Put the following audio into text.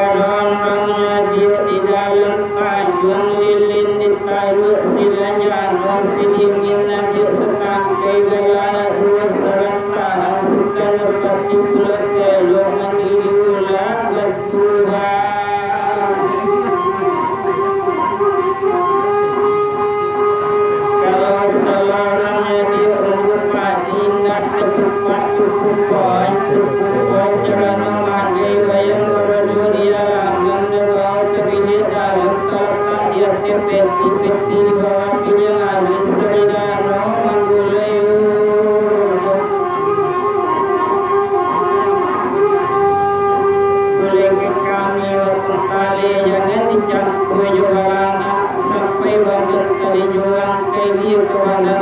Karena dia di dalam kajun lilin di talu silanya nosidingin nabi setangkai galana dua serasa sukan lepati pulau telo mengiula bertuha kalau selarangnya dia unggul padi nak ketupat cukup poin jangan memakai bayang dunia peti bawah pinjangan Saudara Manggulayu boleh ke kami waktu kali jangan dicampur jualan sampai waktu kali jualan kayak dia kepada